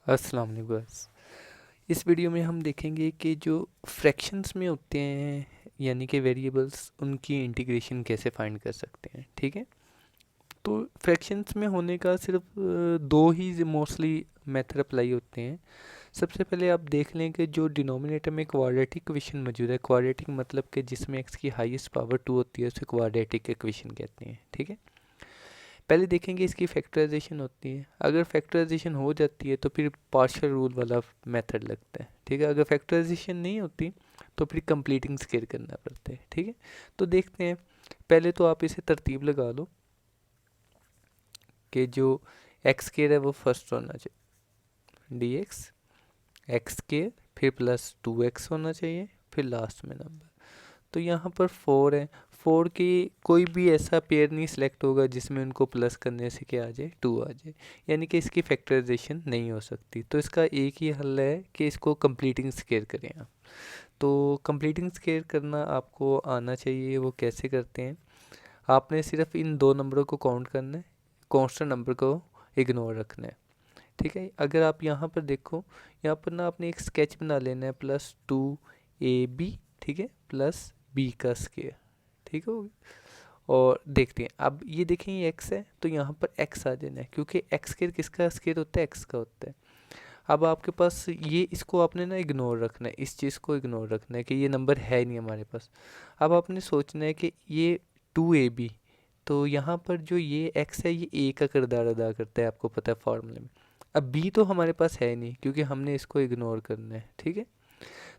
अस्सलाम वालेकुम गाइस। इस वीडियो में हम देखेंगे कि जो फ्रैक्शंस में होते हैं यानी कि वेरिएबल्स उनकी इंटीग्रेशन कैसे फाइंड कर सकते हैं। ठीक है, तो फ्रैक्शंस में होने का सिर्फ दो ही मोस्टली मेथड अप्लाई होते हैं। सबसे पहले आप देख लें कि जो डिनोमिनेटर में क्वाड्रेटिक इक्वेशन मौजूद है, क्वाड्रेटिक मतलब कि जिसमें एक्स की हाईएस्ट पावर 2 होती है, उसे क्वाड्रेटिक इक्वेशन कहते हैं। ठीक है, पहले देखेंगे इसकी फैक्टराइजेशन होती है। अगर फैक्टराइजेशन हो जाती है तो फिर पार्शियल रूल वाला मेथड लगता है। ठीक है, अगर फैक्टराइजेशन नहीं होती तो फिर कंप्लीटिंग स्केयर करना पड़ता है। ठीक है, तो देखते हैं। पहले तो आप इसे तरतीब लगा लो कि जो एक्स स्केयर है वो फर्स्ट होना चाहिए, डी एक्स स्केयर, फिर प्लस 2x होना चाहिए, फिर लास्ट में नंबर। तो यहाँ पर 4 है। 4 की कोई भी ऐसा पेयर नहीं सिलेक्ट होगा जिसमें उनको प्लस करने से क्या आ जाए, 2 आ जाए, यानी कि इसकी फैक्टराइजेशन नहीं हो सकती। तो इसका एक ही हल है कि इसको कंप्लीटिंग स्केयर करें आप। तो कंप्लीटिंग स्केयर करना आपको आना चाहिए। वो कैसे करते हैं, आपने सिर्फ इन दो नंबरों को काउंट करना है, कांस्टेंट नंबर को इग्नोर रखना है। ठीक है, अगर आप यहाँ पर देखो, यहाँ पर ना आपने एक स्केच बना लेना है, +2ab, ठीक है, प्लस बी का स्केयर। ठीक हो गया, और देखते हैं। अब ये देखें, ये एक्स है तो यहाँ पर एक्स आ जाना है, क्योंकि एक्स स्केयर किसका स्केयर होता है, एक्स का होता है। अब आपके पास ये, इसको आपने ना इग्नोर रखना है, इस चीज़ को इग्नोर रखना है कि ये नंबर है नहीं हमारे पास। अब आपने सोचना है कि ये 2ab, तो यहाँ पर जो ये एक्स है ये ए का किरदार अदा करता है, आपको पता है फार्मूले में। अब बी तो हमारे पास है नहीं क्योंकि हमने इसको इग्नोर करना है। ठीक है,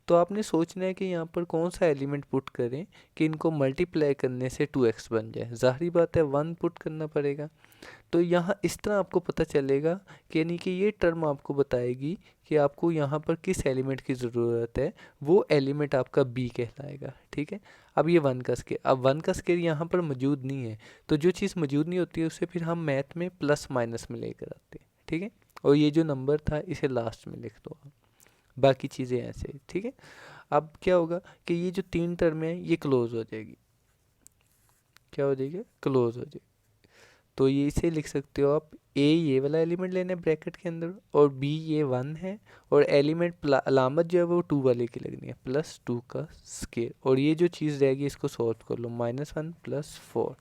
तो आपने सोचना है कि यहाँ पर कौन सा एलिमेंट पुट करें कि इनको मल्टीप्लाई करने से 2x बन जाए। ज़ाहिरी बात है 1 पुट करना पड़ेगा। तो यहाँ इस तरह आपको पता चलेगा कि यानी कि ये टर्म आपको बताएगी कि आपको यहाँ पर किस एलिमेंट की ज़रूरत है। वो एलिमेंट आपका बी कहलाएगा। ठीक है, अब ये 1 का स्केयर, अब 1 का स्केयर यहाँ पर मौजूद नहीं है, तो जो चीज़ मौजूद नहीं होती है उसे फिर हम मैथ में प्लस माइनस में लेकर आते हैं। ठीक है, और ये जो नंबर था इसे लास्ट में लिख दो आप, बाकी चीज़ें ऐसे ही। ठीक है, अब क्या होगा कि ये जो 3 टर्म है ये क्लोज हो जाएगी। क्या हो जाएगी, क्लोज हो जाएगी। तो ये इसे लिख सकते हो आप, ए ये वाला एलिमेंट लेना है ब्रैकेट के अंदर, और बी ये 1 है, और एलिमेंट अलामत जो है वो 2 वाले की लगनी है, +2 का स्केयर। और ये जो चीज़ रहेगी इसको सॉल्व कर लो, -1 + 4।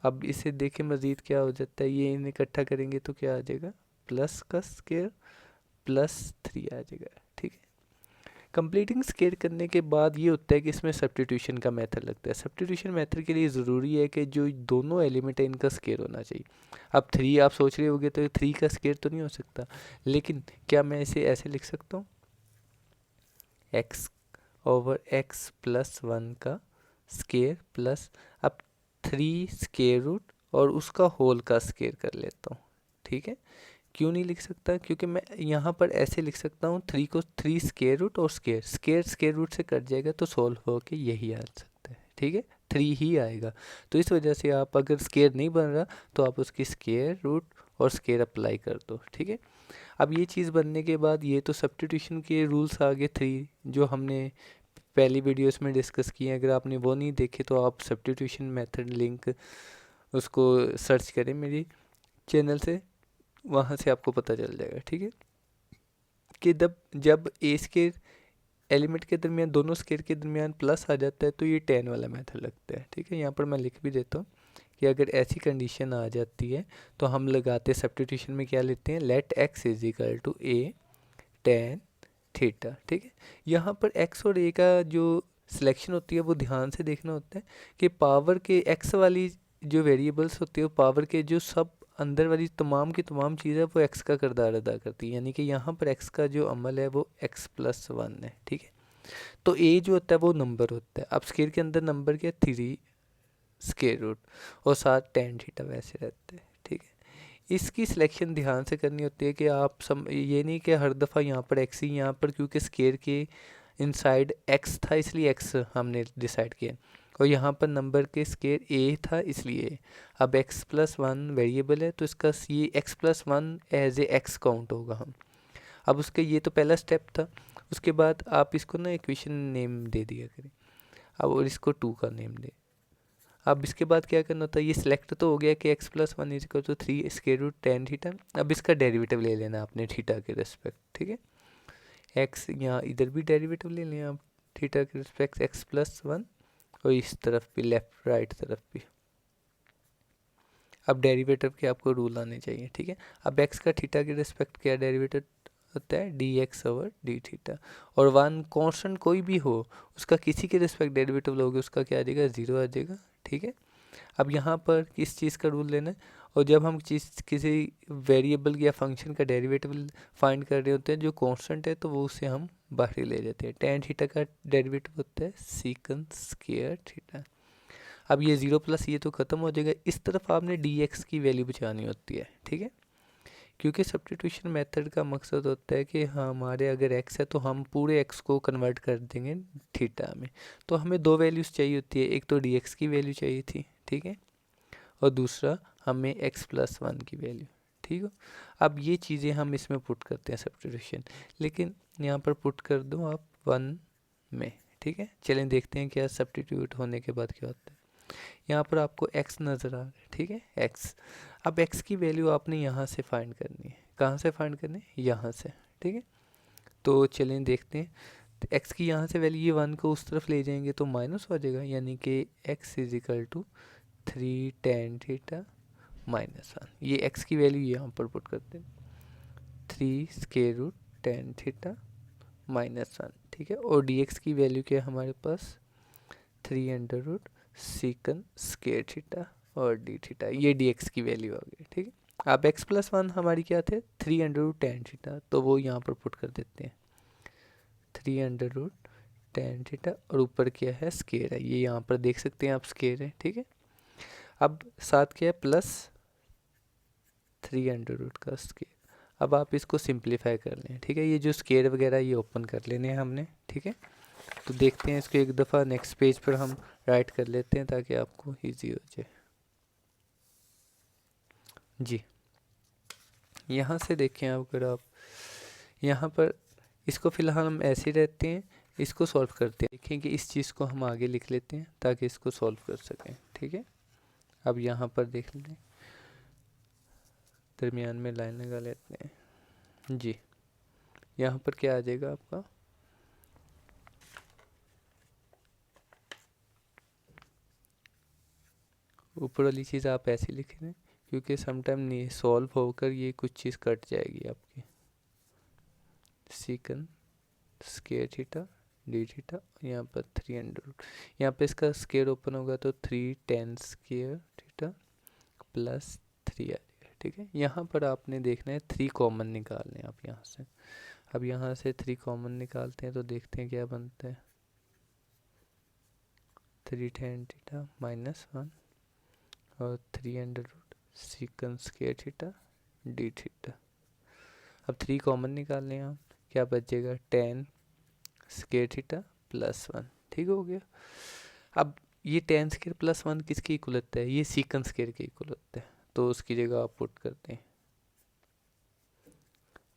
अब इसे देखें मज़ीद क्या हो जाता है, ये इन्हें इकट्ठा करेंगे तो क्या आ जाएगा, प्लस का स्केयर +3 आ जाएगा। ठीक है, कंप्लीटिंग स्केयर करने के बाद ये होता है कि इसमें सब्स्टिट्यूशन का मेथड लगता है। सब्स्टिट्यूशन मेथड के लिए ज़रूरी है कि जो दोनों एलिमेंट है इनका स्केयर होना चाहिए। अब 3 आप सोच रहे होगे तो 3 का स्केयर तो नहीं हो सकता, लेकिन क्या मैं इसे ऐसे लिख सकता हूँ, x/x + 1 का स्केयर प्लस, अब 3 स्केयर रूट और उसका होल का स्केयर कर लेता हूँ। ठीक है, क्यों नहीं लिख सकता, क्योंकि मैं यहाँ पर ऐसे लिख सकता हूँ, 3 को 3 स्केयर रूट और स्केयर स्केयर स्केयर रूट से कट जाएगा तो सोल्व होके यही आ सकता है। ठीक है, 3 ही आएगा। तो इस वजह से आप अगर स्केयर नहीं बन रहा तो आप उसकी स्केयर रूट और स्केयर अप्लाई कर दो। ठीक है, अब ये चीज़ बनने के बाद ये तो सब्स्टिट्यूशन के रूल्स आ गए 3, जो हमने पहली वीडियोस में डिस्कस किए हैं। अगर आपने वो नहीं देखे तो आप सब्स्टिट्यूशन मेथड लिंक उसको सर्च करें मेरी चैनल से, वहाँ से आपको पता चल जाएगा। ठीक है, कि जब ए स्केयर एलिमेंट के दरमियान, दोनों स्केयर के दरमियान प्लस आ जाता है तो ये 10 वाला मेथड लगता है। ठीक है, यहाँ पर मैं लिख भी देता हूँ कि अगर ऐसी कंडीशन आ जाती है तो हम लगाते हैं सब्स्टिट्यूशन में, क्या लेते हैं, let x = a tan theta. ठीक है, यहाँ पर x और a का जो सिलेक्शन होती है वो ध्यान से देखना होता है कि पावर के x वाली जो वेरिएबल्स होती है, पावर के जो सब अंदर वाली तमाम की तमाम चीज़ है वो x का किरदार अदा करती है, यानी कि यहाँ पर x का जो अमल है वो x+1 है। ठीक है, तो a जो होता है वो नंबर होता है। अब स्केयर के अंदर नंबर क्या, 3 स्केयर रूट और साथ tan थीटा वैसे रहते हैं। ठीक है, इसकी सिलेक्शन ध्यान से करनी होती है कि आप ये नहीं कि हर दफ़ा यहाँ पर x ही, यहाँ पर क्योंकि स्केयर के इनसाइड x था इसलिए x हमने डिसाइड किया, और यहाँ पर नंबर के स्केयर a था इसलिए। अब x+1 वेरिएबल है तो इसका ये x+1 as a x count होगा हम। अब उसके, ये तो पहला स्टेप था। उसके बाद आप इसको ना इक्वेशन नेम दे दिया करें अब, और इसको 2 का नेम दे। अब इसके बाद क्या करना होता है, ये सिलेक्ट तो हो गया कि x plus one is equal to 3 square root tan theta. अब इसका डेरिवेटिव ले लेना आपने थीटा के रिस्पेक्ट, ठीक है। x यहाँ इधर भी डेरिवेटिव ले लें आप थीटा के रिस्पेक्ट x प्लस वन, और इस तरफ भी लेफ्ट राइट तरफ भी। अब डेरिवेटिव के आपको रूल आने चाहिए, ठीक है। अब x का थीटा के रिस्पेक्ट क्या डेरिवेटिव होता है, D X over D theta. और वन कॉन्स्टेंट कोई भी हो उसका किसी के रिस्पेक्ट डेरिवेटिव लोगे उसका क्या आ जाएगा, ज़ीरो आ जाएगा, ठीक है। अब यहाँ पर किस चीज़ का रूल लेना है, और जब हम किसी वेरिएबल या फंक्शन का डेरिवेटिव फाइंड कर रहे होते हैं जो कांस्टेंट है, तो वो उसे हम बाहर ले लेते हैं। टेन थीटा का डेरिवेटिव होता है सीकंट स्क्वायर थीटा। अब ये ज़ीरो प्लस ये तो ख़त्म हो जाएगा, इस तरफ आपने डी एक्स की वैल्यू बचानी होती है, ठीक है। क्योंकि सब्स्टिट्यूशन मेथड का मकसद होता है कि हमारे अगर एक्स है तो हम पूरे एक्स को कन्वर्ट कर देंगे थीटा में। तो हमें दो वैल्यूज़ चाहिए होती है, एक तो डी एक्स की वैल्यू चाहिए थी, ठीक है, और दूसरा हमें एक्स प्लस वन की वैल्यू, ठीक हो। अब ये चीज़ें हम इसमें पुट करते हैं सब्स्टिट्यूशन, लेकिन यहाँ पर पुट कर दो आप वन में, ठीक है। चलें देखते हैं क्या सब्स्टिट्यूट होने के बाद क्या होता है। यहाँ पर आपको x नज़र आ रहा है, ठीक है, x। अब x की वैल्यू आपने यहाँ से फाइंड करनी है, कहाँ से फाइंड करनी है, यहाँ से, ठीक है। तो चलें देखते हैं, तो x की यहाँ से वैल्यू ये वन को उस तरफ ले जाएंगे तो माइनस हो जाएगा, यानी कि x is equal to 3 tan theta minus one. ये x की वैल्यू यहाँ पर पुट करते हैं, 3 square root tan theta minus one, ठीक है। और dx की वैल्यू क्या है हमारे पास, 3 under root secant square theta और डी थीटा, ये डी एक्स की वैल्यू आ गई, ठीक है। अब एक्स प्लस वन हमारी क्या थे, 3 अंडर रूट टेन थीटा, तो वो यहाँ पर पुट कर देते हैं, 3 अंडर रूट टेन थीटा, और ऊपर क्या है स्क्वायर है, ये यहाँ पर देख सकते हैं आप स्क्वायर है, ठीक है। अब साथ क्या है प्लस 3 अंडर रूट का स्क्वायर। अब आप इसको सिंप्लीफाई कर लें, ठीक है। ये जो स्क्वायर वगैरह ये ओपन कर लेने हैं हमने, ठीक है। तो देखते हैं इसको एक दफ़ा नेक्स्ट पेज पर हम राइट कर लेते हैं ताकि आपको इजी हो जाए। जी यहाँ से देखें अगर आप यहाँ पर इसको फ़िलहाल हम ऐसे रहते हैं, इसको सॉल्व करते हैं। देखें कि इस चीज़ को हम आगे लिख लेते हैं ताकि इसको सॉल्व कर सकें, ठीक है। अब यहाँ पर देख लें, दरमियान में लाइन लगा लेते हैं। जी यहाँ पर क्या आ जाएगा आपका, ऊपर वाली चीज़ आप ऐसे लिख लें क्योंकि समटाइम नहीं सॉल्व होकर ये कुछ चीज़ कट जाएगी आपकी। सीकन स्क्वायर थीटा डी थीटा, यहाँ पर 3 अंडर रूट, यहाँ पे इसका स्क्वायर ओपन होगा तो 3 tan स्क्वायर थीटा प्लस 3 आ जाएगा, ठीक है। यहाँ पर आपने देखना है 3 कॉमन निकालने हैं आप यहाँ से। अब यहाँ से 3 कॉमन निकालते हैं तो देखते हैं क्या बनता है, 3 tan थीटा माइनस वन और 3 under root secant square theta D theta. अब 3 कॉमन निकाल लें आप, क्या बचेगा, tan square theta plus one, ठीक हो गया। अब ये tan स्क्वायर प्लस वन किसके इक्वल होता है, ये सीकन स्क्वायर के इक्वल होता है, तो उसकी जगह आप पुट करते हैं।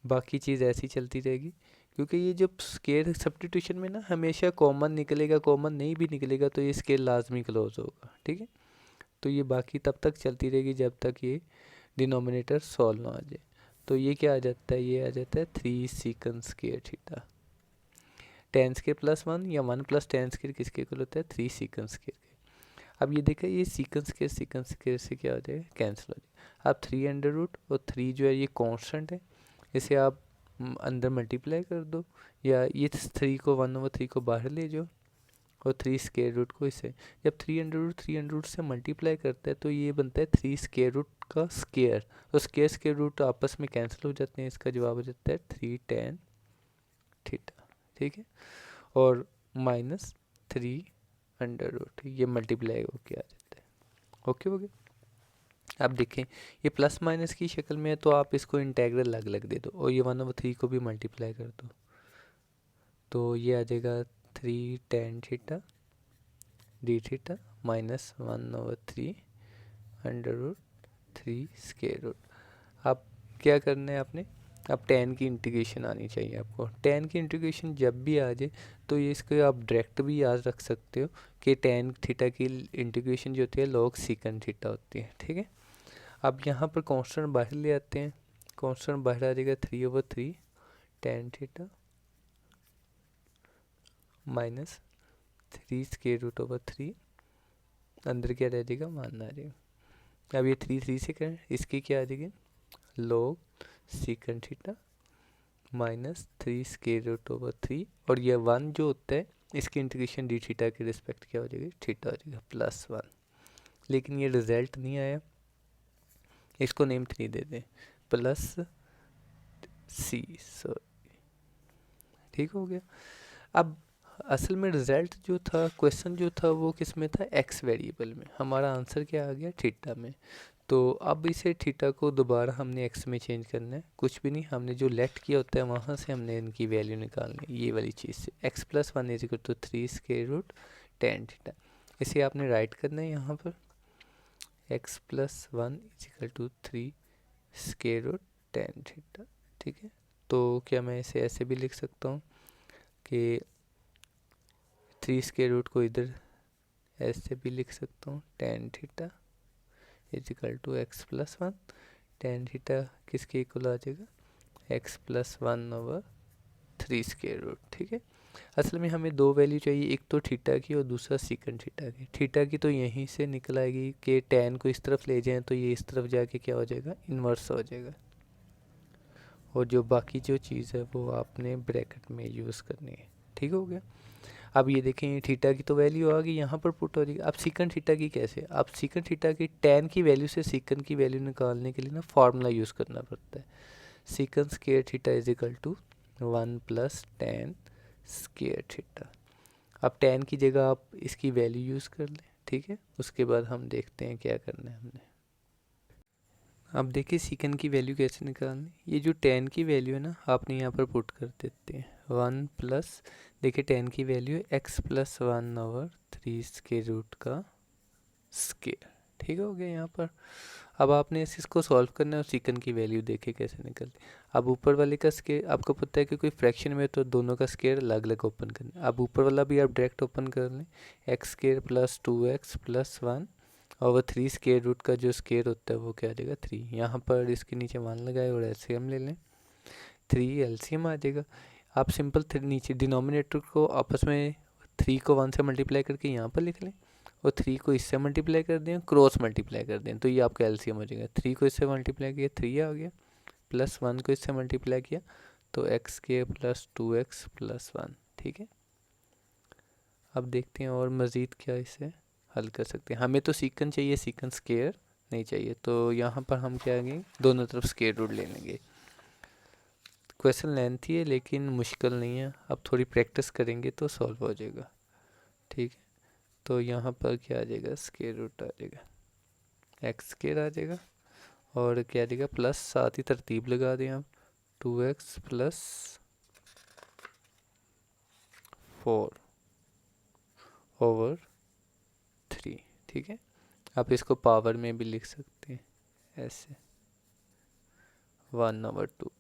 बाकी चीज़ ऐसी चलती रहेगी क्योंकि ये जब स्क्वायर सब्स्टिट्यूशन में ना हमेशा कॉमन निकलेगा, कॉमन नहीं भी निकलेगा तो ये स्क्वायर लाजमी क्लोज होगा, ठीक है। तो ये बाकी तब तक चलती रहेगी जब तक ये डिनोमिनेटर सॉल्व ना आ जाए। तो ये क्या आ जाता है, ये आ जाता है 3 secant square theta. tan square plus one या 1 प्लस tan स्क्वायर किसके इक्वल होता है, 3 सीकन स्क्वायर के। अब ये देखिए ये सीकन स्क्वायर से क्या हो जाएगा, कैंसिल हो जाएगा। अब 3 अंडर रूट और 3 जो है ये कांस्टेंट है, इसे आप अंदर मल्टीप्लाई कर दो, या ये 3 को 1/3 को बाहर ले जाओ और 3 स्क्वायर रूट को इसे, जब 3 अंडर रूट से मल्टीप्लाई करता है तो ये बनता है 3 स्क्वायर रूट का स्क्वायर, तो स्क्वायर रूट आपस में कैंसिल हो जाते हैं। इसका जवाब हो जाता है 3 tan थीटा, ठीक है। और माइनस 3 अंडर रूट, ये मल्टीप्लाई होके आ जाता है, ओके हो गया। अब देखें ये प्लस माइनस की शक्ल में है तो आप इसको इंटेग्रल अलग अलग दे दो और ये 1/3 को भी मल्टीप्लाई कर दो, तो ये आ जाएगा 3 tan theta D theta minus 1/3 under root 3 square root. अब क्या करना है आपने, अब tan की इंटीग्रेशन आनी चाहिए आपको। tan की इंटीग्रेशन जब भी आ जाए तो ये इसको आप डायरेक्ट भी याद रख सकते हो कि टेन थीटा की इंटीग्रेशन जो होती है लॉग सीकन थीटा होती है, ठीक है। अब यहाँ पर कांस्टेंट बाहर ले आते हैं, कांस्टेंट बाहर आ जाएगा 3/3 टेन थीटा माइनस 3√3, अंदर क्या रह जाएगा, मान आ जाएगा। अब ये 3 से करें, इसकी क्या आ जाएगी, लॉग सीकन थीटा माइनस 3√3, और ये 1 जो होता है इसकी इंटीग्रेशन डी थीटा के रिस्पेक्ट क्या हो जाएगी, थीटा हो जाएगा +1। लेकिन ये रिजल्ट नहीं आया, इसको नेम 3 दे दें, प्लस सी, ठीक हो गया। अब असल में रिजल्ट जो था, क्वेश्चन जो था वो किस में था, एक्स वेरिएबल में, हमारा आंसर क्या आ गया, थीटा में। तो अब इसे थीटा को दोबारा हमने एक्स में चेंज करना है, कुछ भी नहीं, हमने जो लेफ्ट किया होता है वहाँ से हमने इनकी वैल्यू निकालनी है, ये वाली चीज़ से, x+1 = 3√tan थीटा। इसे आपने राइट करना है यहाँ पर, x+1 = 3√tan थीटा, ठीक है। तो क्या मैं इसे ऐसे भी लिख सकता हूँ कि 3 को इधर ऐसे भी लिख सकता हूँ, tan theta = x+1, tan theta किसके इक्वल आ जाएगा, x+1/3, ठीक है। असल में हमें दो वैल्यू चाहिए, एक तो थीटा की और दूसरा सीकन थीटा की। थीटा की तो यहीं से निकल आएगी कि tan को इस तरफ ले जाएं तो ये इस तरफ जाके क्या हो जाएगा, इन्वर्स हो जाएगा, और जो बाकी जो चीज़ है वो आपने ब्रैकेट में यूज़ करनी है, ठीक हो गया। अब ये देखें, थीटा की तो वैल्यू आ गई, यहाँ पर पुट हो जाएगी। अब सीकन थीटा की कैसे, अब सीकन थीटा की tan की वैल्यू से सीकन की वैल्यू निकालने के लिए ना फार्मूला यूज़ करना पड़ता है, secant square theta = 1 + tan square theta. अब tan की जगह आप इसकी वैल्यू यूज़ कर लें, ठीक है। उसके बाद हम देखते हैं क्या करना है हमने। अब देखिए सीकन की वैल्यू कैसे निकालनी, ये जो tan की वैल्यू है ना, आपने यहाँ पर पुट कर देते हैं 1 प्लस, देखिए tan की वैल्यू है x+1/3 ठीक हो गया यहाँ पर। अब आपने इसको सॉल्व करना है और सीकन की वैल्यू देखे कैसे निकलती। अब ऊपर वाले का स्केयर आपको पता है कि कोई फ्रैक्शन में तो दोनों का स्केयर अलग अलग ओपन करना है। अब ऊपर वाला भी आप डायरेक्ट ओपन कर लें, x² + 2x + 1/3 स्क्वायर रूट का जो स्क्वायर होता है वो क्या आ जाएगा 3। यहाँ पर इसके नीचे मान लगाए और एलसीएम ले लें, 3 एलसीएम आ जाएगा। आप सिंपल नीचे डिनोमिनेटर को आपस में 3 को 1 से मल्टीप्लाई करके यहाँ पर लिख लें और 3 को इससे मल्टीप्लाई कर दें, क्रॉस मल्टीप्लाई कर दें, तो ये आपका एलसीएम हो जाएगा। 3 को इससे मल्टीप्लाई किया 3 आ गया, प्लस 1 को इससे मल्टीप्लाई किया तो x² + 2x + 1, ठीक है। अब देखते हैं और मज़ीद क्या इसे हल कर सकते हैं। हमें तो सीकन चाहिए, सीकन स्क्वायर नहीं चाहिए, तो यहाँ पर हम क्या आएंगे, दोनों तरफ स्क्वायर रूट ले लेंगे। क्वेश्चन लेंथी है लेकिन मुश्किल नहीं है, अब थोड़ी प्रैक्टिस करेंगे तो सॉल्व हो जाएगा, ठीक है। तो यहाँ पर क्या आ जाएगा, स्क्वायर रूट आ जाएगा, x² आ जाएगा और क्या आ जाएगा प्लस, साथ ही तरतीब लगा दें आप, 2x + 4/3, ठीक है। आप इसको पावर में भी लिख सकते हैं ऐसे, 1/2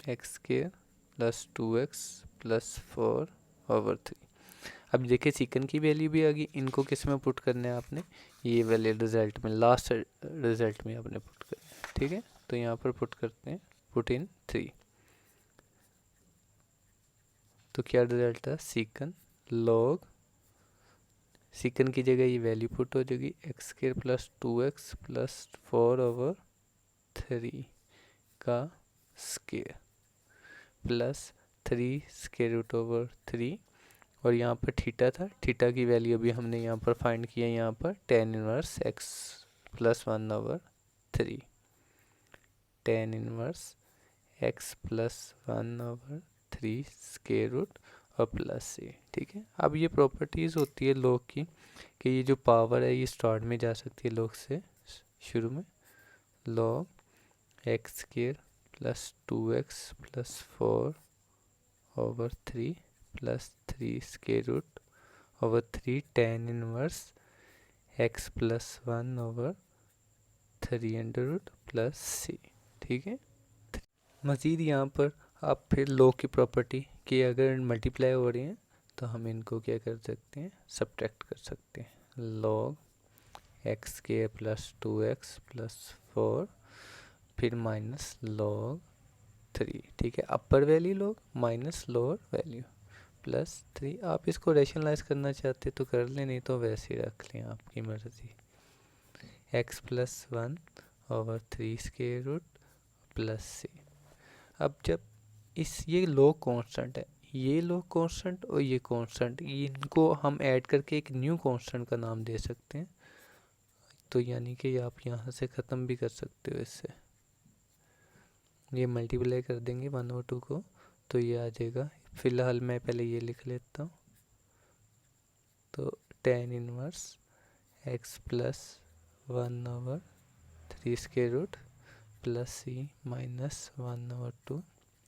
x² + 2x + 4/3। अब देखिए सीकन की वैल्यू भी आ गई, इनको किस में पुट करना है आपने, ये वाले रिजल्ट में, लास्ट रिजल्ट में आपने पुट करना है, ठीक है। तो यहाँ पर पुट करते हैं, पुट इन 3, तो क्या रिजल्ट था, सीकन लॉग, सीकन की जगह ये वैल्यू पुट हो जाएगी, x² + 2x + 4/3 का स्क्वायर प्लस 3√3, और यहाँ पर थीटा था, थीटा की वैल्यू अभी हमने यहाँ पर फाइंड किया, यहाँ पर tan inverse x+1/3, tan inverse x+1/3 square root और प्लस से, ठीक है। अब ये प्रॉपर्टीज़ होती है लॉग की कि ये जो पावर है ये स्टार्ट में जा सकती है लॉग से, शुरू में log x² + 2x + 4/3 + 3 square root over 3 tan inverse x+1/3 under root plus c, ठीक है। मज़ीद यहाँ पर आप फिर लॉग की प्रॉपर्टी कि अगर मल्टीप्लाई हो रही हैं तो हम इनको क्या कर सकते हैं, सब्ट्रैक्ट कर सकते हैं। लॉग एक्स के प्लस 2x प्लस 4 फिर माइनस लॉग 3, ठीक है। अपर value log minus lower value plus 3। आप इसको रेशनलाइज करना चाहते तो कर लें, नहीं तो वैसे ही रख लें, आपकी मर्जी। x plus 1 over 3 square root plus c। अब जब ये लॉग कांस्टेंट है, ये लॉग कांस्टेंट और ये कांस्टेंट, इनको हम ऐड करके एक न्यू कांस्टेंट का नाम दे सकते हैं। तो यानी कि आप यहाँ से ख़त्म भी कर सकते हो इससे, ये मल्टीप्लाई कर देंगे 1 और 2 को, तो ये आ जाएगा। फिलहाल मैं पहले ये लिख लेता हूँ। तो tan inverse x plus 1 over 3 square root plus c minus 1 over 2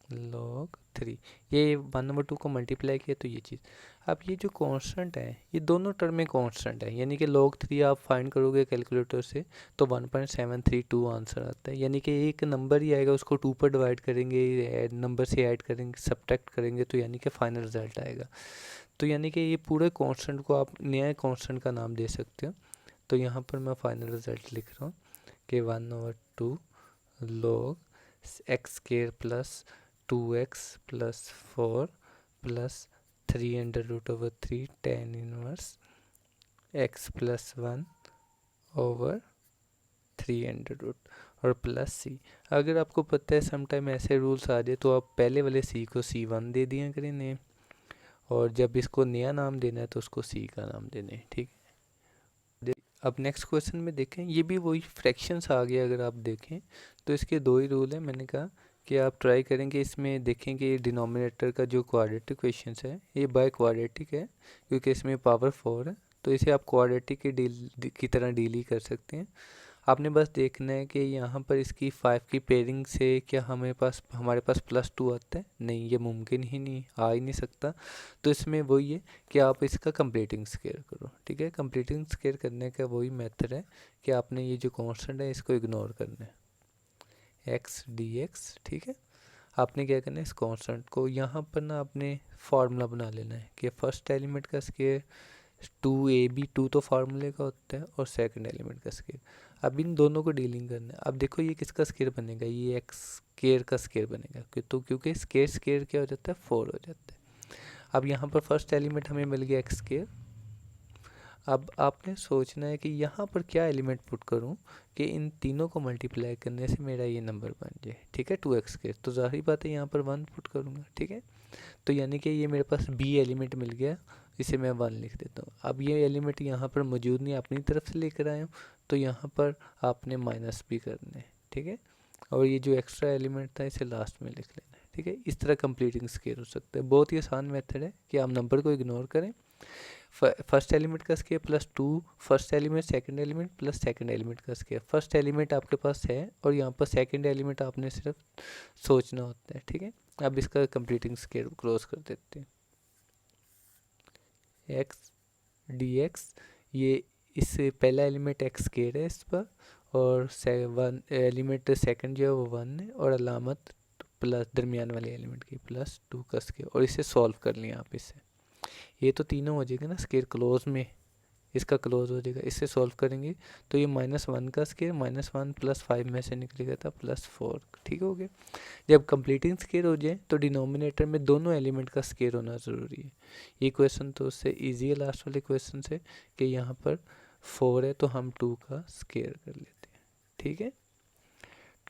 log 3। ये 1 ओवर 2 को मल्टीप्लाई किया तो ये चीज़। अब ये जो कांस्टेंट है, ये दोनों टर्म में कांस्टेंट है, यानी कि log 3 आप फाइंड करोगे कैलकुलेटर से तो 1.732 आंसर आता है। यानी कि एक नंबर ही आएगा, उसको 2 पर डिवाइड करेंगे, नंबर से ऐड करेंगे, सब्ट्रैक्ट करेंगे, तो यानी कि फाइनल रिजल्ट आएगा। तो यानी कि ये पूरे कांस्टेंट को आप नया कांस्टेंट का नाम दे सकते हो। तो यहाँ पर मैं फाइनल रिजल्ट लिख रहा हूँ कि 1 over 2 log X square plus 2x plus 4 plus 3 under root over 3 tan inverse x plus 1 over 3 under root और प्लस सी। अगर आपको पता है समटाइम ऐसे रूल्स आ जाए तो आप पहले वाले सी को C1 दे दिया करें नेम, और जब इसको नया नाम देना है तो उसको सी का नाम देना है, ठीक है। अब नेक्स्ट क्वेश्चन में देखें, ये भी वही फ्रैक्शंस आ गया। अगर आप देखें तो इसके दो ही रूल हैं। मैंने कहा कि आप ट्राई करेंगे, इसमें देखेंगे डिनोमिनेटर का जो क्वाड्रेटिक क्वेश्चंस है ये बाय क्वाड्रेटिक है, क्योंकि इसमें पावर 4 है, तो इसे आप क्वाड्रेटिक की तरह डील ही कर सकते हैं। आपने बस देखना है कि यहाँ पर इसकी 5 की पेयरिंग से क्या हमारे पास +2 आता है, नहीं, ये मुमकिन ही नहीं, आ ही नहीं सकता। तो इसमें वही है कि आप इसका कंप्लीटिंग स्क्वायर करो, ठीक है। कंप्लीटिंग स्क्वायर करने का वही मेथड है कि आपने ये जो कांस्टेंट है इसको इग्नोर करना है, एक्स डी एक्स, ठीक है। आपने क्या करना है, इस कांस्टेंट को यहाँ पर ना आपने फार्मूला बना लेना है कि फर्स्ट एलिमेंट का स्क्वायर 2ab, 2 तो फार्मूले का होता है, और सेकंड एलिमेंट का स्क्वायर। अब इन दोनों को डीलिंग करना है। अब देखो ये किसका स्क्वायर बनेगा, ये एक्स स्क्वायर का स्क्वायर बनेगा, तो क्योंकि स्क्वायर स्क्वायर क्या हो जाता है, 4 हो जाता है। अब यहाँ पर फर्स्ट एलिमेंट हमें मिल गया एक्स स्क्वायर। अब आपने सोचना है कि यहाँ पर क्या एलिमेंट पुट करूँ कि इन तीनों को मल्टीप्लाई करने से मेरा ये नंबर बन जाए, ठीक है, 2x स्क्वायर। तो ज़ाहिर बात है यहाँ पर 1 पुट करूँगा, ठीक है। तो यानी कि ये मेरे पास b एलिमेंट मिल गया, इसे मैं 1 लिख देता हूँ। अब ये एलिमेंट यहाँ पर मौजूद नहीं, अपनी तरफ से लेकर आया हूँ, तो यहाँ पर आपने माइनस भी करना है, ठीक है। और ये जो एक्स्ट्रा एलिमेंट था इसे लास्ट में लिख लेना है, ठीक है। इस तरह कंप्लीटिंग स्क्वायर हो सकता है। बहुत ही आसान मेथड है कि आप नंबर को इग्नोर करें। फर्स्ट एलिमेंट का square plus 2 first element, second element plus second element का स्क्वायर। फर्स्ट एलिमेंट आपके पास है और यहाँ पर सेकंड एलिमेंट आपने सिर्फ सोचना होता है, ठीक है। अब इसका कंप्लीटिंग स्क्वायर क्लोज कर देते हैं, एक्स डी एक्स। ये इससे पहला एलिमेंट एक्स स्क्वायर है इस पर, और एलिमेंट सेकंड जो है वो 1 है, और अलामत प्लस दरमियान वाले एलिमेंट की +2 का स्क्वायर, और इसे सॉल्व कर लिया आप। इससे ये तो तीनों हो जाएगा ना, स्क्वायर क्लोज में इसका क्लोज हो जाएगा। इससे सॉल्व करेंगे तो ये -1 का स्क्वायर -1 + 5 में से निकलेगा था +4, ठीक हो गया। जब कंप्लीटिंग स्क्वायर हो जाए तो डिनोमिनेटर में दोनों एलिमेंट का स्क्वायर होना ज़रूरी है। ये क्वेश्चन तो उससे ईजी है लास्ट वाले क्वेश्चन से, कि यहाँ पर 4 है तो हम 2 का स्क्वायर कर लेते हैं, ठीक है।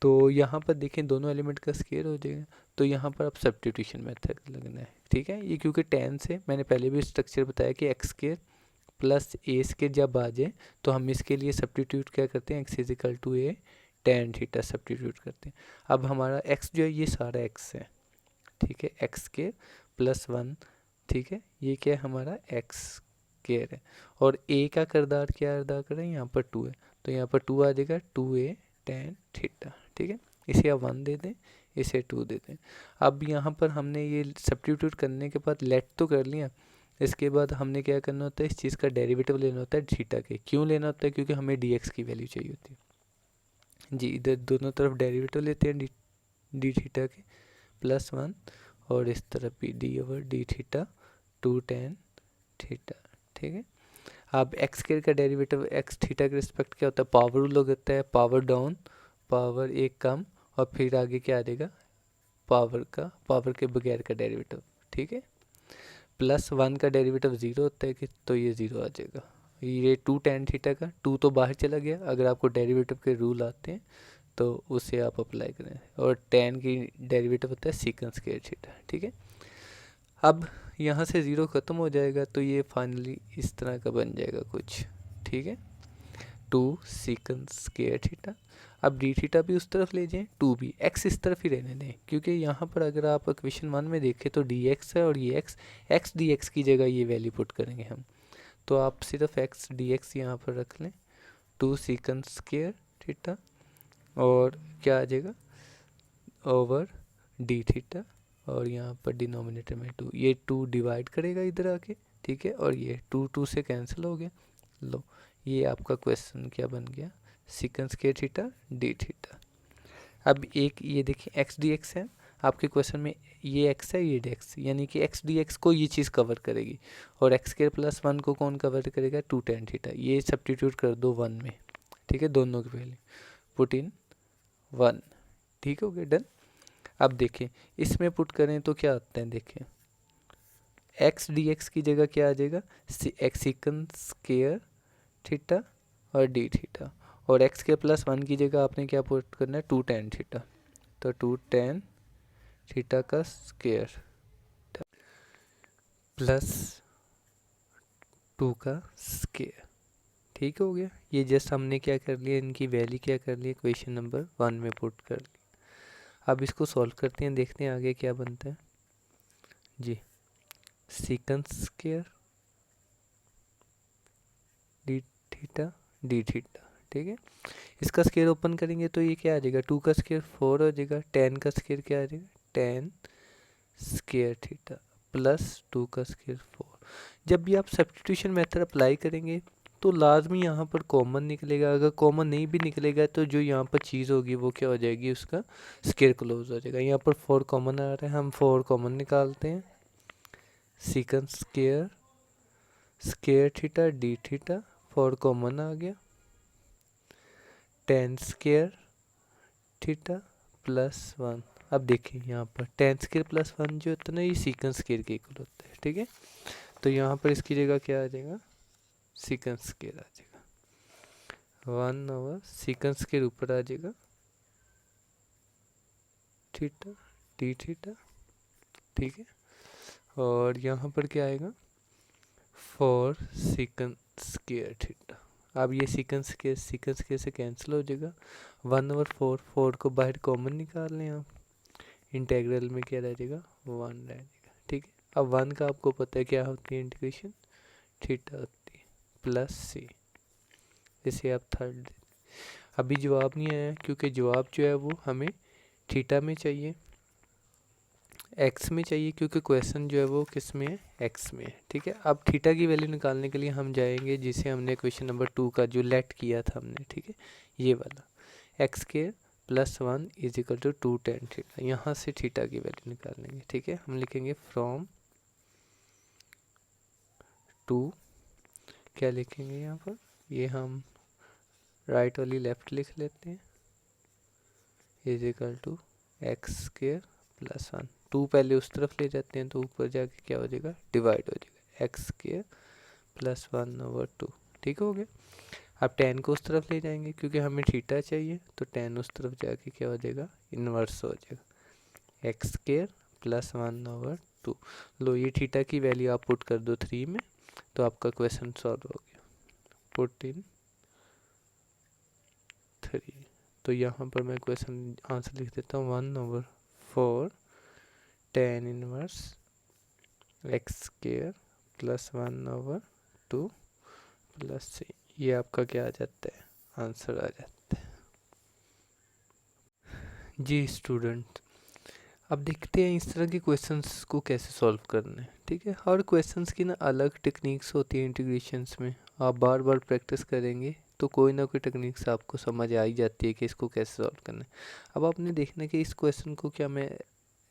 तो यहाँ पर देखें दोनों एलिमेंट का स्क्वायर हो जाएगा, तो यहाँ पर अब सब्स्टिट्यूशन मेथड लगना है, ठीक है। ये क्योंकि tan से मैंने पहले भी स्ट्रक्चर बताया कि एक्स स्क्वायर प्लस ए स्क्वायर जब आ जाए तो हम इसके लिए सब्स्टिट्यूट क्या करते हैं, x = a tan theta substitute करते हैं। अब हमारा x जो है ये सारा x है, ठीक है, एक्स स्क्वायर +1, ठीक है, ये क्या है हमारा एक्स स्क्वायर है, और a का किरदार क्या अदा कर रहे हैं, यहाँ पर 2 है, तो यहाँ पर 2 आ जाएगा 2a tan थीटा, ठीक है। इसे आप 1 दे दें, इसे 2 दे दें। अब यहाँ पर हमने ये सब्स्टिट्यूट करने के बाद लेट तो कर लिया, इसके बाद हमने क्या करना होता है, इस चीज़ का डेरिवेटिव लेना होता है थीटा के। क्यों लेना होता है, क्योंकि हमें dx की वैल्यू चाहिए होती है जी। इधर दोनों तरफ डेरिवेटिव लेते हैं डी थीटा के +1, और इस तरफ भी d/d थीटा 2 tan थीटा, ठीक है। अब एक्स स्क्वायर का डेरिवेटिव एक्स थीटा के रिस्पेक्ट क्या होता है, पावर रूल होता है, पावर डाउन, पावर एक कम, और फिर आगे क्या आ जाएगा, पावर के बगैर का डेरिवेटिव, ठीक है। प्लस 1 का डेरिवेटिव 0 होता है कि, तो ये 0 आ जाएगा। ये 2 tan थीटा का 2 तो बाहर चला गया, अगर आपको डेरिवेटिव के रूल आते हैं तो उसे आप अप्लाई करें, और tan की डेरिवेटिव होता है सीकन स्क्वायर थीटा, ठीक है। अब यहाँ से 0 ख़त्म हो जाएगा तो ये फाइनली इस तरह का बन जाएगा कुछ, ठीक है, 2 सीकन स्क्वायर थीटा। अब डी थीटा भी उस तरफ ले जाएं, 2 भी, एक्स इस तरफ ही रहने दें, क्योंकि यहाँ पर अगर आप इक्वेशन 1 में देखें तो डी एक्स है, और ये एक्स डी एक्स की जगह ये वैल्यू पुट करेंगे हम, तो आप सिर्फ एक्स डी एक्स यहाँ पर रख लें, 2 सीकन स्क्वायर थीटा, और क्या आ जाएगा ओवर डी थीटा, और यहाँ पर डिनोमिनेटर में 2, ये 2 डिवाइड करेगा इधर आके, ठीक है, और ये 2 से कैंसिल हो गया। लो, ये आपका क्वेश्चन क्या बन गया, सीकन स्क्वायर थीटा डी थीटा। अब एक ये देखिए एक्स डी एक्स है आपके क्वेश्चन में, ये एक्स है ये डी एक्स, यानी कि एक्स डी एक्स को ये चीज़ कवर करेगी, और एक्स स्क्वायर प्लस 1 को कौन कवर करेगा, 2 tan थीटा। ये सब्स्टिट्यूट कर दो 1 में, ठीक है, दोनों के पहले पुट इन 1, ठीक हो गया, डन। अब देखिए इसमें पुट करें तो क्या आता है, देखिए एक्स डी एक्स की जगह क्या आ जाएगा, एक्स सीकन स्क्वायर थीटा और डी थीटा, और एक्स के प्लस 1 की जगह आपने क्या पुट करना है, 2 tan थीटा, तो 2 tan थीटा का स्क्वायर प्लस 2 का स्क्वायर, ठीक हो गया। ये जस्ट हमने क्या कर लिया, इनकी वैल्यू क्या कर ली, क्वेश्चन नंबर 1 में पुट कर ली। अब इसको सॉल्व करते हैं, देखते हैं आगे क्या बनता है जी। Secant square d theta D theta, ठीक है, इसका स्क्वायर ओपन करेंगे तो ये क्या आ जाएगा, 2 का स्क्वायर 4 हो जाएगा, 10 का स्क्वायर क्या आ जाएगा, 10 स्क्वायर थीटा प्लस 2 का स्क्वायर 4। जब भी आप सब्स्टिट्यूशन मेथड अप्लाई करेंगे तो लाजमी यहाँ पर कॉमन निकलेगा, अगर कॉमन नहीं भी निकलेगा तो जो यहाँ पर चीज़ होगी वो क्या हो जाएगी, उसका स्क्वायर क्लोज हो जाएगा। यहाँ पर 4 कॉमन आ रहा है, हम 4 कॉमन निकालते हैं, secant square square theta D theta, 4 common आ गया, 10 स्क्वायर थीटा प्लस 1। अब देखिए यहाँ पर 10 स्क्वायर प्लस 1 जो होता है ना, ये सीकन स्क्वायर के इक्वल होता है, ठीक है, तो यहाँ पर इसकी जगह क्या आ जाएगा, सीकन स्क्वायर आ जाएगा, 1 ओवर सीकन स्क्वायर ऊपर आ जाएगा थीटा डी थीटा, ठीक है, और यहाँ पर क्या आएगा, 4 सीकन स्क्वायर थीटा। अब ये सीकन स्क्वायर से कैंसिल हो जाएगा, 1 ओवर 4, 4 को बाहर कॉमन निकाल लें आप, इंटेग्रल में क्या रह जाएगा, 1 रह जाएगा, ठीक है। अब 1 का आपको पता है क्या होती है इंटीग्रेशन, थीटा होती है प्लस सी, इसे आप थर्ड। अभी जवाब नहीं आया क्योंकि जवाब जो है वो हमें थीटा में चाहिए, एक्स में चाहिए, क्योंकि क्वेश्चन जो है वो किस में है, एक्स में है, ठीक है। अब थीटा की वैल्यू निकालने के लिए हम जाएंगे जिसे हमने क्वेश्चन नंबर 2 का जो लेट किया था हमने, ठीक है, ये वाला एक्स के plus 1 is equal to 2 tan theta, यहाँ से थीटा की वैल्यू निकाल लेंगे, ठीक है। हम लिखेंगे फ्रॉम 2, क्या लिखेंगे यहाँ पर, ये हम राइट वाली लेफ्ट लिख लेते हैं, is equal to X square plus 1, 2 पहले उस तरफ ले जाते हैं तो ऊपर जाके क्या हो जाएगा, डिवाइड हो जाएगा, एक्स स्क्वायर प्लस 1 ओवर 2, ठीक हो गया। अब 10 को उस तरफ ले जाएंगे क्योंकि हमें थीटा चाहिए, तो 10 उस तरफ जाके क्या हो जाएगा, इन्वर्स हो जाएगा, एक्स स्क्वायर प्लस 1 ओवर 2। लो, ये थीटा की वैल्यू आप पुट कर दो 3 में, तो आपका क्वेश्चन सॉल्व हो गया, पुट इन 3। तो यहाँ पर मैं क्वेश्चन आंसर लिख देता हूँ, 1 over 4 tan inverse x square plus 1 over 2 plus c, ये आपका क्या आ जाता है, आंसर आ जाता है जी स्टूडेंट। अब देखते हैं इस तरह के क्वेश्चंस को कैसे सॉल्व करना है, ठीक है। हर क्वेश्चंस की ना अलग टेक्निक्स होती है इंटीग्रेशंस में, आप बार बार प्रैक्टिस करेंगे तो कोई ना कोई टेक्निक्स आपको समझ आ ही जाती है कि इसको कैसे सॉल्व करना है। अब आपने देखना कि इस क्वेश्चन को क्या मैं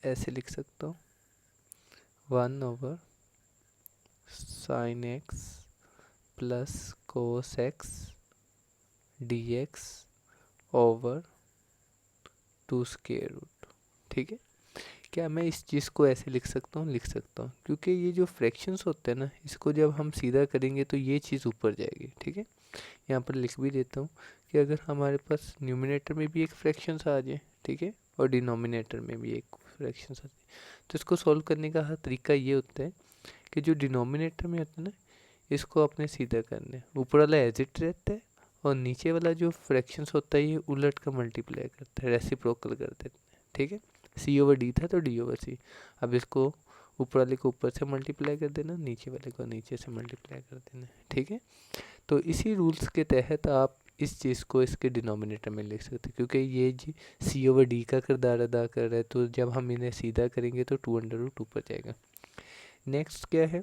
ऐसे लिख सकता हूँ, 1 over sine X plus cos X D X over 2 square root. ठीक है, क्या मैं इस चीज़ को ऐसे लिख सकता हूँ? लिख सकता हूँ, क्योंकि ये जो फ्रैक्शंस होते हैं ना, इसको जब हम सीधा करेंगे तो ये चीज़ ऊपर जाएगी। ठीक है, यहाँ पर लिख भी देता हूँ कि अगर हमारे पास न्यूमिनेटर में भी एक फ्रैक्शंस आ जाए, ठीक है, और डिनोमिनेटर में भी एक फ्रैक्शंस आ जाए, तो इसको सॉल्व करने का तरीका ये होता है कि जो डिनोमिनेटर में होता है ना, इसको अपने सीधा करना है, ऊपर वाला एज इट रहता है और नीचे वाला जो फ्रैक्शंस होता है ये उलट का मल्टीप्लाई करता है, रेसिप्रोकल कर देते हैं। ठीक है, सी ओवर डी था तो डी ओवर सी। अब इसको ऊपर वाले को ऊपर से मल्टीप्लाई कर देना, नीचे वाले को नीचे से मल्टीप्लाई कर देना। ठीक है, तो इसी रूल्स के तहत आप इस चीज़ को इसके डिनोमिनेटर में लिख सकते हैं, क्योंकि ये जी सी ओवर डी का किरदार अदा कर रहा है, तो जब हम इन्हें सीधा करेंगे तो 2√2 पर जाएगा। नेक्स्ट क्या है,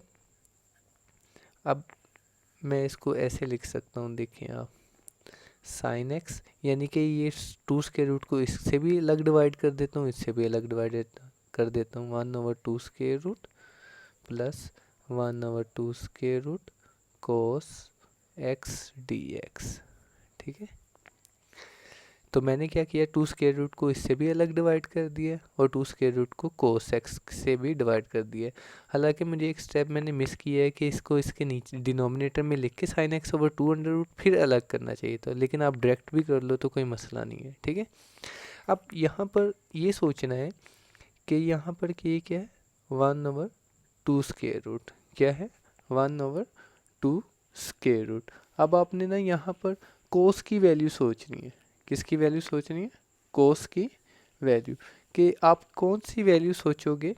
अब मैं इसको ऐसे लिख सकता हूँ, देखिए आप, साइन एक्स यानी कि ये 2 स्क्वायर रूट को इससे भी अलग डिवाइड कर देता हूँ, इससे भी अलग डिवाइड कर देता हूँ, 1/2 square root plus 1/2 square root cos X D X. ठीक है, तो मैंने क्या किया, 2 स्क्वायर रूट को इससे भी अलग डिवाइड कर दिया और 2 स्क्वायर रूट को कोस एक्स से भी डिवाइड कर दिया। हालांकि मुझे एक स्टेप मैंने मिस किया है कि इसको इसके नीचे डिनोमिनेटर में लिख के साइन एक्स ओवर 2√, फिर अलग करना चाहिए था, लेकिन आप डायरेक्ट भी कर लो तो कोई मसला नहीं है। ठीक है, अब यहाँ पर ये सोचना है कि यहाँ पर कि ये क्या है, 1/2 स्क्वायर रूट, क्या है, 1/2 स्क्वायर रूट। अब आपने ना यहाँ पर कोस की वैल्यू सोचनी है, किसकी वैल्यू सोचनी है, कोस की वैल्यू। कि आप कौन सी वैल्यू सोचोगे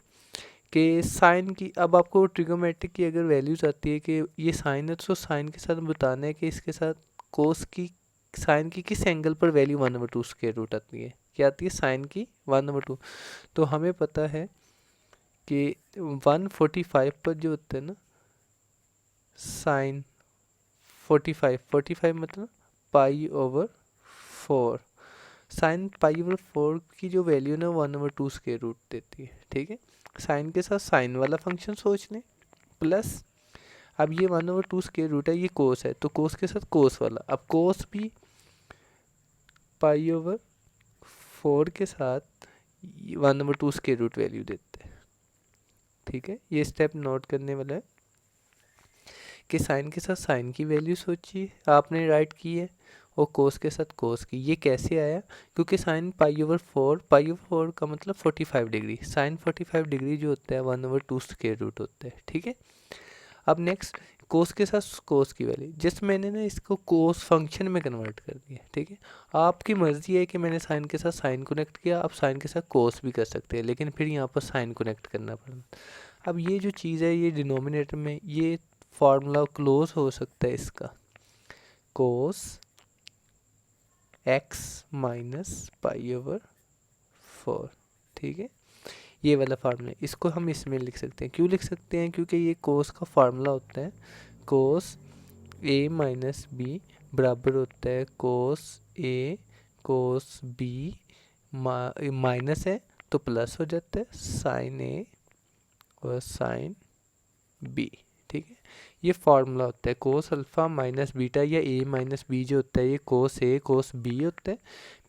कि साइन की, अब आपको ट्रिगोमेट्रिक की अगर वैल्यूज आती है कि ये साइन है तो साइन के साथ बताना है कि इसके साथ कोस की, साइन की किस एंगल पर वैल्यू 1/2 स्क्वायर रूट आती है, क्या आती है, साइन की 1/2। तो हमें पता है कि 145 पर जो होता है ना, साइन 45 मतलब π/4, साइन π/4 की जो वैल्यू ना 1/2 स्क्वायर रूट देती है। ठीक है, साइन के साथ साइन वाला फंक्शन सोच लें, प्लस अब ये 1/2 स्क्वायर रूट है, ये कोस है तो कोस के साथ कोस वाला, अब कोस भी π/4 के साथ 1/2 स्क्वायर रूट वैल्यू देते हैं। ठीक है, ये स्टेप नोट करने वाला है कि साइन के साथ साइन की वैल्यू सोचिए, आपने राइट की है, और कोस के साथ कोस की। ये कैसे आया, क्योंकि साइन π/4 का मतलब 45 डिग्री, साइन 45 डिग्री जो होता है 1/2 स्क्वायर रूट होता है। ठीक है, अब नेक्स्ट कोस के साथ कोस की वैल्यू, जिस मैंने ना इसको कोस फंक्शन में कन्वर्ट कर दिया। ठीक है, आपकी मर्जी है कि मैंने साइन के साथ साइन कनेक्ट किया, आप साइन के साथ कोस भी कर सकते हैं, लेकिन फिर यहाँ पर साइन कनेक्ट करना पड़ा। अब ये जो चीज़ है, ये डिनोमिनेटर में ये फार्मूला क्लोज हो सकता है इसका, कोस एक्स माइनस π/4। ठीक है, ये वाला फार्मूला, इसको हम इसमें लिख सकते हैं। क्यों लिख सकते हैं, क्योंकि ये कोस का फार्मूला होता है, कोस a माइनस बी बराबर होता है कोस a कोस b, माइनस है तो प्लस हो जाता है साइन a और साइन b। ठीक है, ये फार्मूला होता है, कोस अल्फ़ा माइनस बीटा या a माइनस बी जो होता है, ये कोस a कोस b होता है,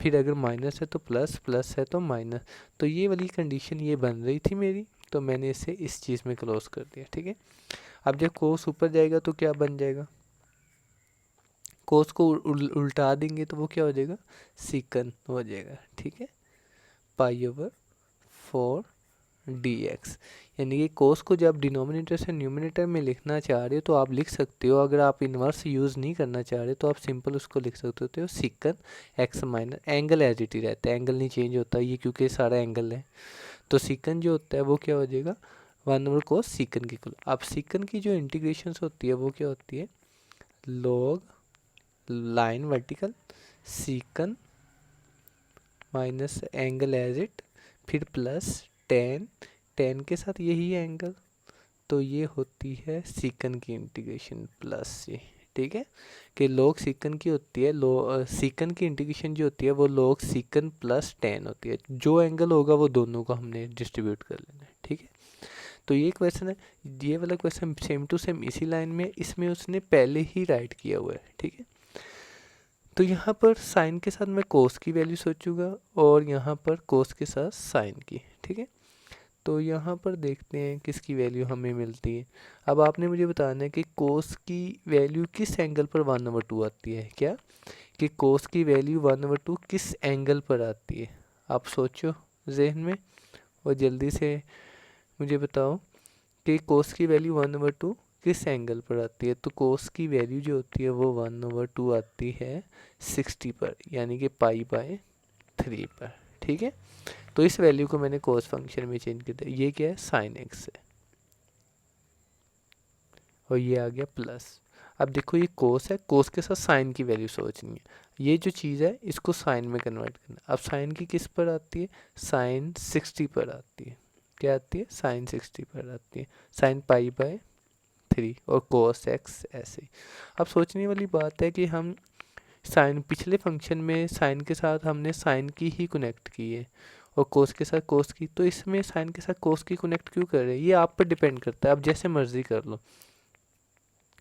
फिर अगर माइनस है तो प्लस, प्लस है तो माइनस। तो ये वाली कंडीशन ये बन रही थी मेरी, तो मैंने इसे इस चीज़ में क्लोज कर दिया। ठीक है, अब जब कोस ऊपर जाएगा तो क्या बन जाएगा, कोस को उल्टा देंगे तो वो क्या हो जाएगा, सीकन हो जाएगा। ठीक है, π/4 dx, यानी कि कोस को जब डिनोमिनेटर से न्यूमिनेटर में लिखना चाह रहे हो तो आप लिख सकते हो, अगर आप इन्वर्स यूज़ नहीं करना चाह रहे तो आप सिंपल उसको लिख सकते हो secant x minus, angle as it ही रहता है, एंगल नहीं चेंज होता ये, क्योंकि सारा एंगल है, तो सीकन जो होता है वो क्या हो जाएगा, 1/cos सीकन की। अब सीकन की जो इंटीग्रेशन होती है वो क्या होती है, log line vertical secant minus angle as it, फिर प्लस टेन, टेन के साथ यही एंगल, तो ये होती है सीकन की इंटीग्रेशन प्लस ये। ठीक है, कि लॉग सीकन की होती है, सीकन की इंटीग्रेशन जो होती है वो लॉग सीकन प्लस टेन होती है, जो एंगल होगा वो दोनों को हमने डिस्ट्रीब्यूट कर लेना है। ठीक है, तो ये क्वेश्चन है, ये वाला क्वेश्चन सेम टू सेम इसी लाइन में, इसमें उसने पहले ही राइट किया हुआ है, ठीक है। तो यहाँ पर साइन के साथ मैं कोस की वैल्यू सोचूंगा और यहाँ पर कोस के साथ साइन की, ठीक है। तो यहाँ पर देखते हैं किसकी वैल्यू हमें मिलती है। अब आपने मुझे बताना है कि कोस की वैल्यू किस एंगल पर 1/2 आती है, क्या कि कोस की वैल्यू 1/2 किस एंगल पर आती है। आप सोचो जहन में और जल्दी से मुझे बताओ कि कोस की वैल्यू 1/2 किस एंगल पर आती है। तो कोस की वैल्यू जो होती है वो 1/2 आती है 60 पर, यानी कि π/3 पर, ठीक है। तो इस वैल्यू को मैंने कोस फंक्शन में चेंज कर दिया। ये क्या है, साइन एक्स है और ये आ गया प्लस। अब देखो ये कोस है, कोस के साथ साइन की वैल्यू सोचनी है। ये जो चीज़ है इसको साइन में कन्वर्ट करना। अब साइन की किस पर आती है, साइन 60 पर आती है। क्या आती है, साइन 60 पर आती है, साइन π/3 और कोस एक्स ऐसे। अब सोचने वाली बात है कि हम साइन पिछले फंक्शन में साइन के साथ हमने साइन की ही कनेक्ट की है और कोस के साथ कोस की, तो इसमें साइन के साथ कोस की कनेक्ट क्यों कर रहे हैं, ये आप पर डिपेंड करता है। आप जैसे मर्जी कर लो,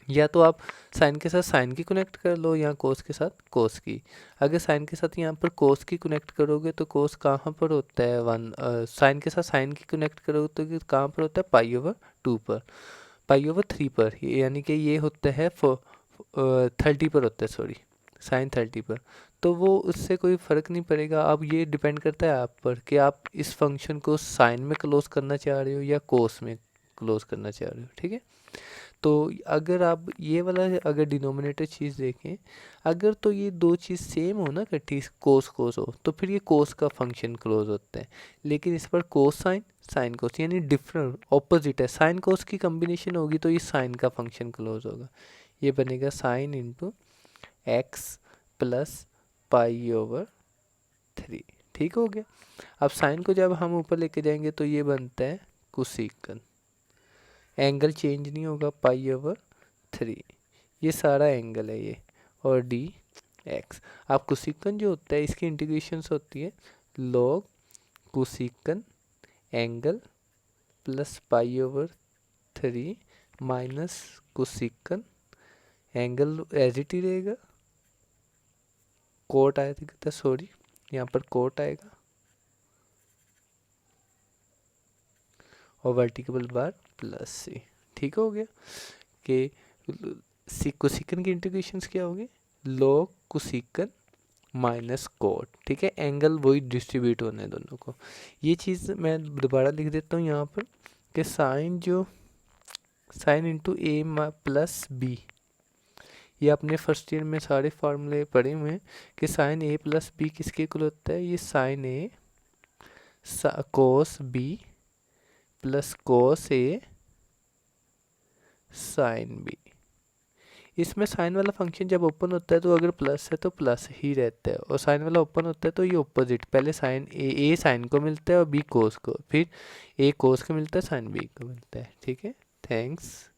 या तो आप साइन के साथ साइन की कनेक्ट कर लो या कोस के साथ कोस की। अगर साइन के साथ यहाँ पर कोस की कनेक्ट करोगे तो कोस कहाँ पर होता है, साइन के साथ साइन की कनेक्ट करोगे तो कहाँ पर होता है, π/2 पर, π/3 पर, यानी कि ये होता है 30 पर होता है, सॉरी साइन 30 पर। तो वो उससे कोई फ़र्क नहीं पड़ेगा। अब ये डिपेंड करता है आप पर कि आप इस फंक्शन को साइन में क्लोज करना चाह रहे हो या कोस में क्लोज करना चाह रहे हो, ठीक है। तो अगर आप ये वाला अगर डिनोमिनेटर चीज़ देखें, अगर तो ये दो चीज़ सेम हो ना इकट्ठी, कोस कोस हो, तो फिर ये कोस का फंक्शन क्लोज होता है। लेकिन इस पर कोस साइन साइन कोस यानी डिफरेंट ऑपोजिट है, साइन कोस की कम्बिनेशन होगी तो ये साइन का फंक्शन क्लोज होगा। ये बनेगा साइन इंटू एक्स प्लस π/3, ठीक हो गया। अब साइन को जब हम ऊपर लेके जाएंगे तो ये बनता है कोसेकन, एंगल चेंज नहीं होगा, π/3 ये सारा एंगल है ये, और डी एक्स। अब कोसेकन जो होता है इसकी इंटीग्रेशंस होती है log cosecant angle plus π/3 minus cosecant angle as it ही रहेगा, कोट आएगा, सॉरी यहाँ पर कोट आएगा और वर्टिकल बार प्लस सी, ठीक हो गया। कि कोसेकन की इंटीग्रेशंस क्या होगी, लॉग कोसेकन माइनस कोट, ठीक है। एंगल वही डिस्ट्रीब्यूट होने हैं दोनों को। ये चीज़ मैं दोबारा लिख देता हूँ यहाँ पर कि साइन जो साइन इंटू ए प्लस बी, ये अपने फर्स्ट ईयर में सारे फार्मूले पढ़े हुए हैं कि साइन ए प्लस बी किसके इक्वल होता है, ये साइन ए कोस बी प्लस कोस ए साइन बी। इसमें साइन वाला फंक्शन जब ओपन होता है तो अगर प्लस है तो प्लस ही रहता है, और साइन वाला ओपन होता है तो ये ऑपोजिट, पहले साइन ए साइन को मिलता है और बी कोस को, फिर ए कोस को मिलता है, साइन बी को मिलता है, ठीक है। थैंक्स।